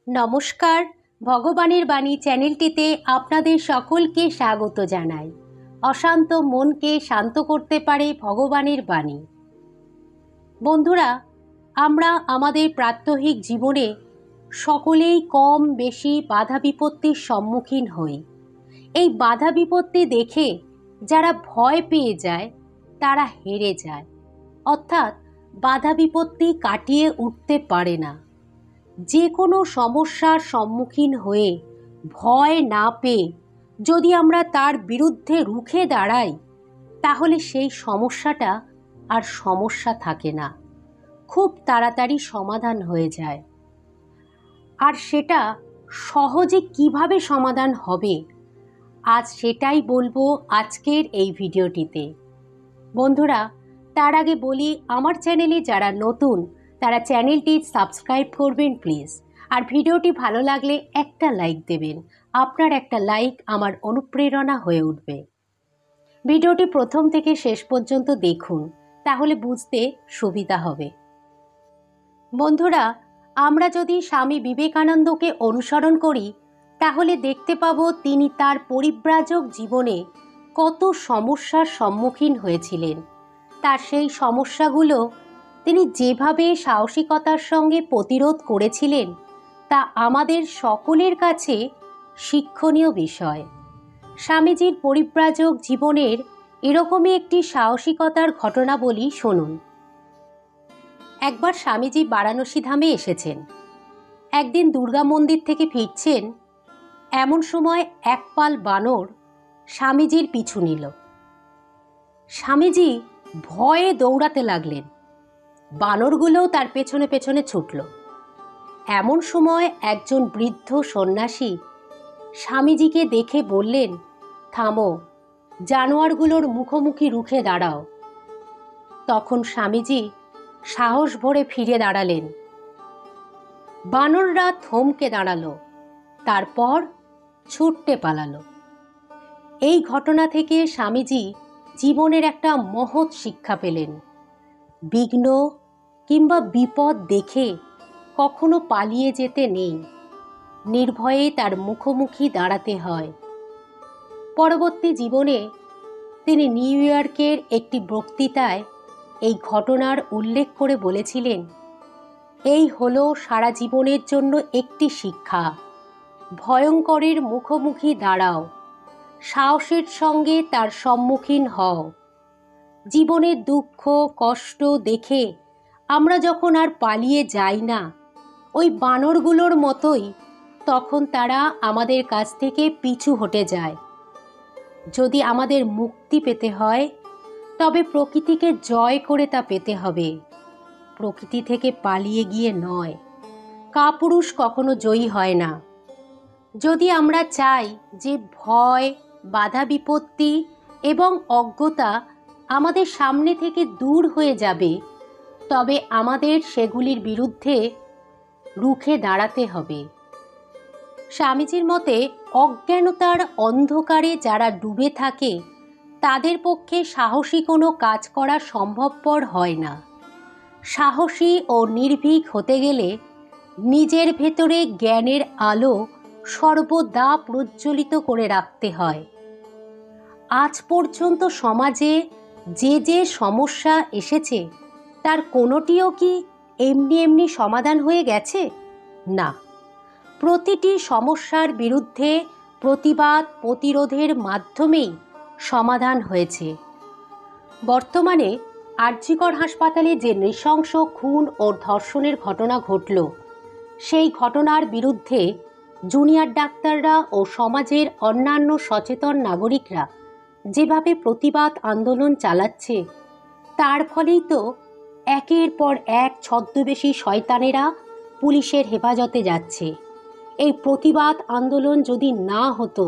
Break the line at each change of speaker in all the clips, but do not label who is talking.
নমস্কার, ভগবানের বাণী চ্যানেলটিতে আপনাদের সকলকে স্বাগত জানাই। অশান্ত মনকে শান্ত করতে পারে ভগবানের বাণী। বন্ধুরা, আমরা আমাদের প্রাত্যহিক জীবনে সকলেই কম বেশি বাধা বিপত্তির সম্মুখীন হই। এই বাধা বিপত্তি দেখে যারা ভয় পেয়ে যায় তারা হেরে যায়, অর্থাৎ বাধা বিপত্তি কাটিয়ে উঠতে পারে না। যে কোনো সমস্যার সম্মুখীন হয়ে ভয় না পেয়ে যদি আমরা তার বিরুদ্ধে রুখে দাঁড়াই, তাহলে সেই সমস্যাটা আর সমস্যা থাকে না, খুব তাড়াতাড়ি সমাধান হয়ে যায়। আর সেটা সহজে কিভাবে সমাধান হবে, আজ সেটাই বলবো আজকের এই ভিডিওটিতে। বন্ধুরা, তার আগে বলি, আমার চ্যানেলে যারা নতুন তারা চ্যানেলটি সাবস্ক্রাইব করবেন প্লিজ। আর ভিডিওটি ভালো লাগলে একটা লাইক দেবেন। আপনার একটা লাইক আমার অনুপ্রেরণা হয়ে উঠবে। ভিডিওটি প্রথম থেকে শেষ পর্যন্ত দেখুন, তাহলে বুঝতে সুবিধা হবে। বন্ধুরা, আমরা যদি স্বামী বিবেকানন্দকে অনুসরণ করি তাহলে দেখতে পাবো তিনি তার পরিব্রাজক জীবনে কত সমস্যার সম্মুখীন হয়েছিলেন। তার সেই সমস্যাগুলো তিনি যেভাবে সাহসিকতার সঙ্গে প্রতিরোধ করেছিলেন তা আমাদের সকলের কাছে শিক্ষণীয় বিষয়। স্বামীজির পরিব্রাজক জীবনের এরকমই একটি সাহসিকতার ঘটনা বলি, শুনুন। একবার স্বামীজি বারাণসী ধামে এসেছেন। একদিন দুর্গা মন্দির থেকে ফিরছেন, এমন সময় এক পাল বানর স্বামীজির পিছু নিল। স্বামীজি ভয়ে দৌড়াতে লাগলেন, বানরগুলোও তার পেছনে পেছনে ছুটল। এমন সময় একজন বৃদ্ধ সন্ন্যাসী স্বামীজিকে দেখে বললেন, থামো, জানোয়ারগুলোর মুখোমুখি রুখে দাঁড়াও। তখন স্বামীজি সাহস ভরে ফিরে দাঁড়ালেন। বানররা থমকে দাঁড়ালো, তারপর ছুটতে পালালো। এই ঘটনা থেকে স্বামীজি জীবনের একটা মহৎ শিক্ষা পেলেন। বিঘ্ন কিংবা বিপদ দেখে কখনো পালিয়ে যেতে নেই, নির্ভয়ে তার মুখোমুখি দাঁড়াতে হয়। পরবর্তী জীবনে তিনি নিউ ইয়র্কের একটি বক্তৃতায় এই ঘটনার উল্লেখ করে বলেছিলেন, এই হলো সারা জীবনের জন্য একটি শিক্ষা। ভয়ঙ্করের মুখোমুখি দাঁড়াও, সাহসের সঙ্গে তার সম্মুখীন হও। জীবনের দুঃখ কষ্ট দেখে আমরা যখন আর পালিয়ে যাই না, ওই বানরগুলোর মতোই তখন তারা আমাদের কাছ থেকে পিছু হটে যায়। যদি আমাদের মুক্তি পেতে হয় তবে প্রকৃতিকে জয় করে তা পেতে হবে, প্রকৃতি থেকে পালিয়ে গিয়ে নয়। কাপুরুষ কখনো জয়ী হয় না। যদি আমরা চাই যে ভয়, বাধা বিপত্তি এবং অজ্ঞতা আমাদের সামনে থেকে দূর হয়ে যাবে, তবে আমাদের সেগুলির বিরুদ্ধে রুখে দাঁড়াতে হবে। স্বামীজির মতে অজ্ঞানতার অন্ধকারে যারা ডুবে থাকে তাদের পক্ষে সাহসী কোনো কাজ করা সম্ভবপর হয় না। সাহসী ও নির্ভীক হতে গেলে নিজের ভেতরে জ্ঞানের আলো সর্বদা প্রজ্বলিত করে রাখতে হয়। আজ পর্যন্ত সমাজে যে যে সমস্যা এসেছে তার কোনোটিও কি এমনি এমনি সমাধান হয়ে গেছে? না, প্রতিটি সমস্যার বিরুদ্ধে প্রতিবাদ প্রতিরোধের মাধ্যমেই সমাধান হয়েছে। বর্তমানে আরজিকর হাসপাতালে যে নৃশংস খুন ও ধর্ষণের ঘটনা ঘটল, সেই ঘটনার বিরুদ্ধে জুনিয়র ডাক্তাররা ও সমাজের অন্যান্য সচেতন নাগরিকরা যেভাবে প্রতিবাদ আন্দোলন চালাচ্ছে, তার ফলেই তো একের পর এক ছদ্মবেশী শয়তানেরা পুলিশের হেফাজতে যাচ্ছে। এই প্রতিবাদ আন্দোলন যদি না হতো,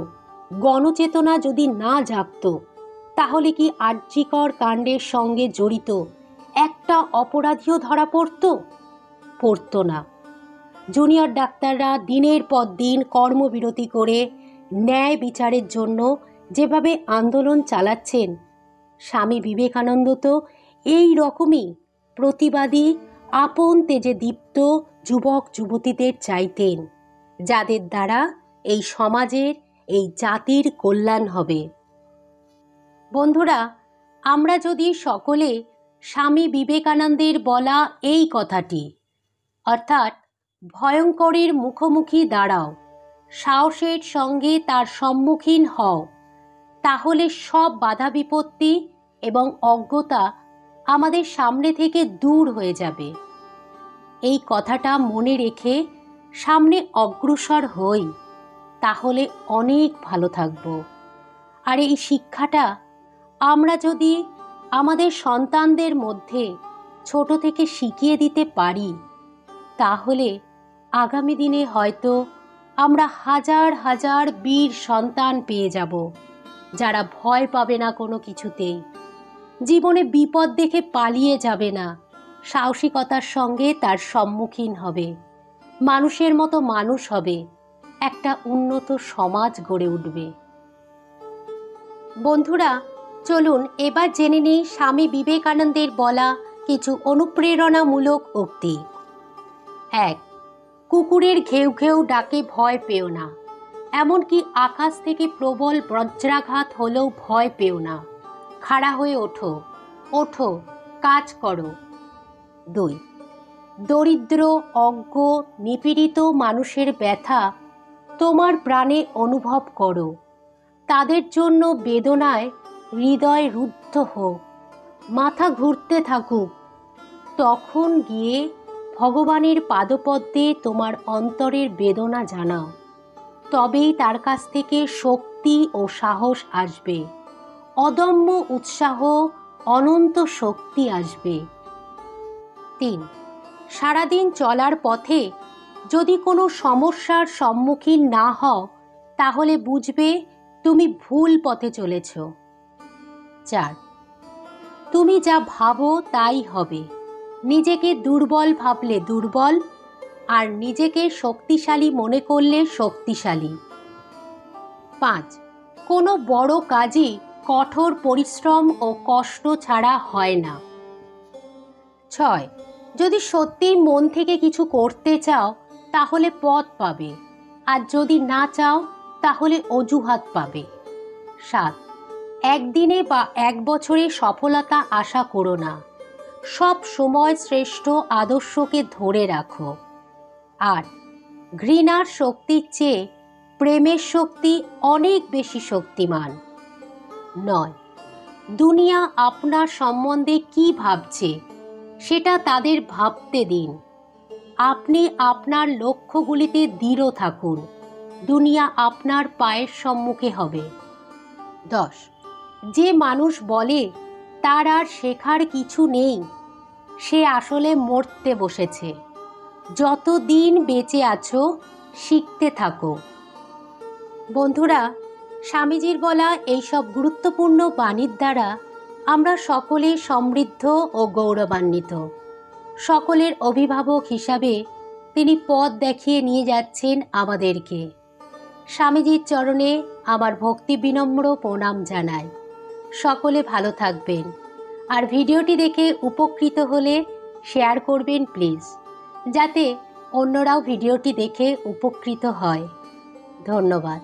গণচেতনা যদি না জাগত, তাহলে কি আরজিকর কাণ্ডের সঙ্গে জড়িত একটা অপরাধীও ধরা পড়তো না। জুনিয়র ডাক্তাররা দিনের পর দিন কর্মবিরতি করে ন্যায় বিচারের জন্য যেভাবে আন্দোলন চালাচ্ছেন, স্বামী বিবেকানন্দ তো এই রকমই প্রতিবাদী আপন তেজে দীপ্ত যুবক যুবতীদের চাইতেন। যাদের দ্বারা এই সমাজের, এই জাতির কল্যাণ হবে। বন্ধুরা, আমরা যদি সকলে স্বামী বিবেকানন্দের বলা এই কথাটি, অর্থাৎ ভয়ঙ্করের মুখোমুখি দাঁড়াও, সাহসের সঙ্গে তার সম্মুখীন হও, তাহলে সব বাধা বিপত্তি এবং অজ্ঞতা আমাদের সামনে থেকে দূর হয়ে যাবে। এই কথাটা মনে রেখে সামনে অগ্রসর হই, তাহলে অনেক ভালো থাকব। আর এই শিক্ষাটা আমরা যদি আমাদের সন্তানদের মধ্যে ছোট থেকে শিখিয়ে দিতে পারি, তাহলে আগামী দিনে হয়তো আমরা হাজার হাজার বীর সন্তান পেয়ে যাব, যারা ভয় পাবে না কোনো কিছুতেই, জীবনে বিপদ দেখে পালিয়ে যাবে না, সাহসিকতার সঙ্গে তার সম্মুখীন হবে, মানুষের মতো মানুষ হবে, একটা উন্নত সমাজ গড়ে উঠবে। বন্ধুরা, চলুন এবার জেনে নিই স্বামী বিবেকানন্দের বলা কিছু অনুপ্রেরণামূলক উক্তি। 1. কুকুরের ঘেউ ঘেউ ডাকে ভয় পেও না, এমনকি আকাশ থেকে প্রবল বজ্রাঘাত হলেও ভয় পেও না, খাড়া হয়ে ওঠো, ওঠো, কাজ করো। 2. দরিদ্র, অজ্ঞ, নিপীড়িত মানুষের ব্যথা তোমার প্রাণে অনুভব করো, তাদের জন্য বেদনায় হৃদয় রুদ্ধ হোক, মাথা ঘুরতে থাকুক, তখন গিয়ে ভগবানের পাদপদ্মে তোমার অন্তরের বেদনা জানাও, তবেই তার কাছ থেকে শক্তি ও সাহস আসবে, অদম্য উৎসাহ, অনন্ত শক্তি আসবে। 3. সারাদিন চলার পথে যদি কোনো সমস্যার সম্মুখীন না হও, তাহলে বুঝবে তুমি ভুল পথে চলেছ। 4. তুমি যা ভাবো তাই হবে, নিজেকে দুর্বল ভাবলে দুর্বল, আর নিজেকে শক্তিশালী মনে করলে শক্তিশালী। 5. কোনো বড় কাজই কঠোর পরিশ্রম ও কষ্ট ছাড়া হয় না। 6. যদি সত্যিই মন থেকে কিছু করতে চাও, তাহলে পথ পাবে, আর যদি না চাও তাহলে অজুহাত পাবে। 7. একদিনে বা এক বছরে সফলতা আশা করো না, সব সময় শ্রেষ্ঠ আদর্শকে ধরে রাখো। 8. ঘৃণার শক্তির চেয়ে প্রেমের শক্তি অনেক বেশি শক্তিমান। 9. দুনিয়া আপনার সম্বন্ধে কি ভাবছে সেটা তাদের ভাবতে দিন, আপনি আপনার লক্ষ্যগুলিতে দৃঢ় থাকুন, দুনিয়া আপনার পায়ের সম্মুখে হবে। 10. যে মানুষ বলে তার আর শেখার কিছু নেই, সে আসলে মরতে বসেছে, যতদিন বেঁচে আছো শিখতে থাকো। বন্ধুরা, স্বামীজির বলা এইসব গুরুত্বপূর্ণ বাণীর দ্বারা আমরা সকলে সমৃদ্ধ ও গৌরবান্বিত। সকলের অভিভাবক হিসাবে তিনি পথ দেখিয়ে নিয়ে যাচ্ছেন আমাদেরকে। স্বামীজির চরণে আমার ভক্তি বিনম্র প্রণাম জানাই। সকলে ভালো থাকবেন, আর ভিডিওটি দেখে উপকৃত হলে শেয়ার করবেন প্লিজ, যাতে অন্যরাও ভিডিওটি দেখে উপকৃত হয়। ধন্যবাদ।